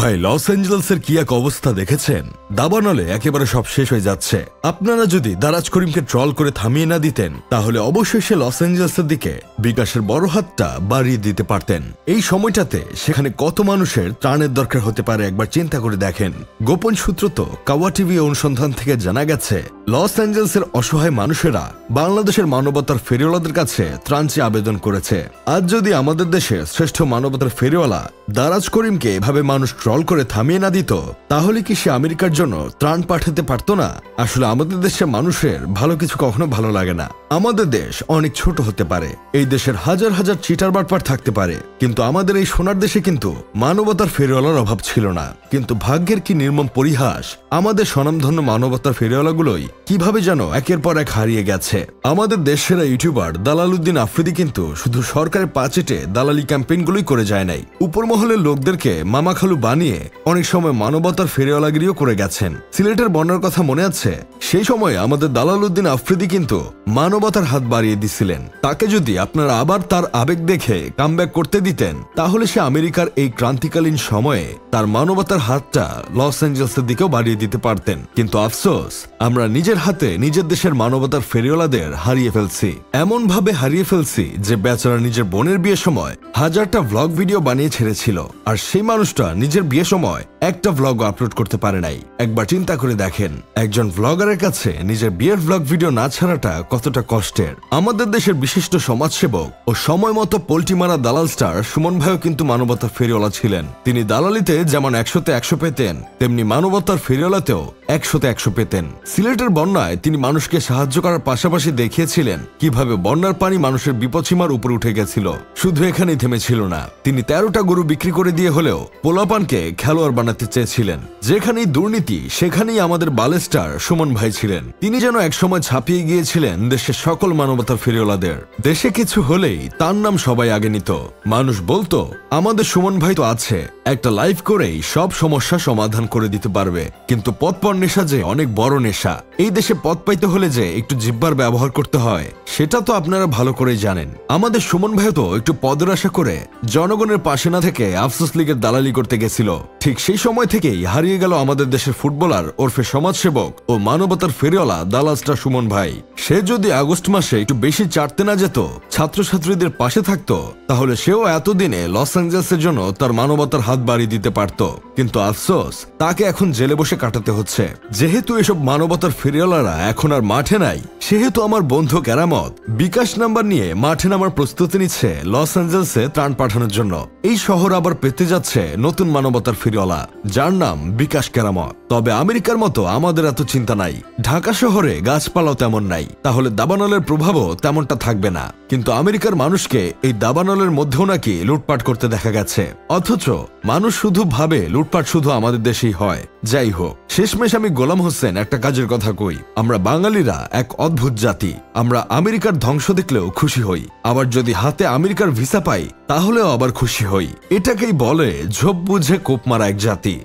ভাই লস অ্যাঞ্জেলসের কি এক অবস্থা দেখেছেন? দাবানলে একেবারে সব শেষ হয়ে যাচ্ছে। আপনারা যদি দারাজ করিমকে ট্রল করে থামিয়ে না দিতেন তাহলে অবশ্যই সে লস অ্যাঞ্জেলসের দিকে বিকাশের বড় হাতটা বাড়িয়ে দিতে পারতেন। এই সময়টাতে সেখানে কত মানুষের ত্রাণের দরকার হতে পারে একবার চিন্তা করে দেখেন। গোপন সূত্র তো কাওয়া টিভি অনুসন্ধান থেকে জানা গেছে লস অ্যাঞ্জেলসের অসহায় মানুষেরা বাংলাদেশের মানবতার ফেরিওয়ালাদের কাছে ত্রাণ চেয়ে আবেদন করেছে। আজ যদি আমাদের দেশের শ্রেষ্ঠ মানবতার ফেরিওয়ালা দারাজ করিমকে এভাবে মানুষ ট্রল করে থামিয়ে না দিত তাহলে কি সে আমেরিকার জন্য ত্রাণ পাঠাতে পারত না? আসলে আমাদের দেশের মানুষের ভালো কিছু কখনো ভালো লাগে না। আমাদের দেশ অনেক ছোট হতে পারে, এই দেশের হাজার হাজার চিটার বাটপার থাকতে পারে, কিন্তু আমাদের এই সোনার দেশে কিন্তু মানবতার ফেরিওয়ালার অভাব ছিল না। কিন্তু ভাগ্যের কি নির্মম পরিহাস, আমাদের স্বনামধন্য মানবতার ফেরিওয়ালাগুলোই কিভাবে যেন একের পর এক হারিয়ে গেছে। আমাদের দেশের ইউটিউবার দালালউদ্দিন আফ্রিদি কিন্তু শুধু সরকারের পাচেটে দালালি ক্যাম্পেইনগুলোই করে যায় নাই, উপর মহলের লোকদেরকে মামা খালু বানিয়ে অনেক সময় মানবতার ফেরিওয়ালাগিরিও করে গেছেন। সিলেটের বন্যার কথা মনে আছে? সেই সময় আমাদের দালালউদ্দিন আফ্রিদি কিন্তু মানবতার হাত বাড়িয়ে দিছিলেন। তাকে যদি আপনারা আবার তার আবেগ দেখে কামব্যাক করতে দিতেন তাহলে সে আমেরিকার এই ক্রান্তিকালীন সময়ে তার মানবতার হাতটা লস অ্যাঞ্জেলসের দিকেও বাড়িয়ে দিতে পারতেন। কিন্তু আফসোস, আমরা নিজের হাতে নিজের দেশের মানবতার ফেরিওয়ালাদের হারিয়ে ফেলছি। এমন ভাবে হারিয়ে ফেলছি যে বেচারা নিজের বোনের বিয়ের সময় হাজারটা ভ্লগ ভিডিও বানিয়ে ছেড়েছিল, আর সেই মানুষটা নিজের বিয়ের সময় একটা ভ্লগ আপলোড করতে পারে নাই। একবার চিন্তা করে দেখেন, একজন ভ্লগারের কাছে নিজের বিয়ের ভ্লগ ভিডিও না ছাড়াটা কতটা কষ্টের। আমাদের দেশের বিশিষ্ট সমাজসেবক ও সময় মতো পোল্টি মারা দালাল স্টার সুমন ভাইও কিন্তু মানবতার ফেরিওয়ালা ছিলেন। তিনি দালালিতে যেমন 100-তে 100 পেতেন, তেমনি মানবতার ফেরিওয়ালাতেও 100-তে 100 পেতেন। সিলেটের বন্যায় তিনি মানুষকে সাহায্য করার পাশাপাশি দেখিয়েছিলেন কিভাবে বন্যার পানি মানুষের বিপদসীমার উপরে উঠে গেছিল। শুধু এখানেই থেমেছিল না, তিনি 13টা গরু বিক্রি করে দিয়ে হলেও পোলাপানকে খেলোয়াড় বানাতে চেয়েছিলেন। যেখানেই দুর্নীতি সেখানেই আমাদের বালেস্টার সুমন ভাই ছিলেন। তিনি যেন একসময় ছাপিয়ে গিয়েছিলেন দেশের সকল মানবতার ফেরিওয়ালাদের। দেশে কিছু হলেই তার নাম সবাই আগে নিত। মানুষ বলতো আমাদের সুমন ভাই তো আছে, একটা লাইভ করেই সব সমস্যা সমাধান করে দিতে পারবে। কিন্তু পথপর নেশা যে অনেক বড় নেশা। এই দেশে পথ পাইতে হলে যে একটু জিহ্বার ব্যবহার করতে হয় সেটা তো আপনারা ভালো করেই জানেন। আমাদের সুমন ভাই তো একটু পদের আশা করে জনগণের পাশে না থেকে আফসোস লীগের দালালি করতে গেছিল। ঠিক সেই সময় থেকেই হারিয়ে গেল আমাদের দেশের ফুটবলার ওরফে সমাজসেবক ও মানবতার ফেরিওয়ালা দালাল স্টার সুমন ভাই। সে যদি আগস্ট মাসে একটু বেশি চাটতে না যেত, ছাত্রছাত্রীদের পাশে থাকতো, তাহলে সেও এতদিনে লস অ্যাঞ্জেলসের জন্য তার মানবতার হাত বাড়িয়ে দিতে পারত। কিন্তু আফসোস, তাকে এখন জেলে বসে কাটাতে হচ্ছে। যেহেতু এসব মানবতার ফেরিওয়ালারা এখন আর মাঠে নাই, সেহেতু আমার বন্ধু কেরামত বিকাশ নাম্বার নিয়ে মাঠে নামার প্রস্তুতি নিচ্ছে লস অ্যাঞ্জেলসে ত্রাণ পাঠানোর জন্য। এই শহর আবার পেতে যাচ্ছে নতুন মানবতার ফেরিওয়ালা, যার নাম বিকাশ কেরামত। তবে আমেরিকার মতো আমাদের এত চিন্তা নাই, ঢাকা শহরে গাছপালাও তেমন নাই, তাহলে দাবানলের প্রভাবও তেমনটা থাকবে না। কিন্তু আমেরিকার মানুষকে এই দাবানলের মধ্যেও নাকি লুটপাট করতে দেখা গেছে, অথচ মানুষ শুধু ভাবে লুটপাট শুধু আমাদের দেশেই হয়। যাই হোক, শেষমেশ আমি গোলাম হোসেন একটা কাজের কথা কই, আমরা বাঙালিরা এক অদ্ভুত জাতি। আমরা আমেরিকার ধ্বংস দেখলেও খুশি হই, আবার যদি হাতে আমেরিকার ভিসা পাই তাহলেও আবার খুশি হই। এটাকেই বলে ঝোপ বুঝে কোপ মারা এক জাতি।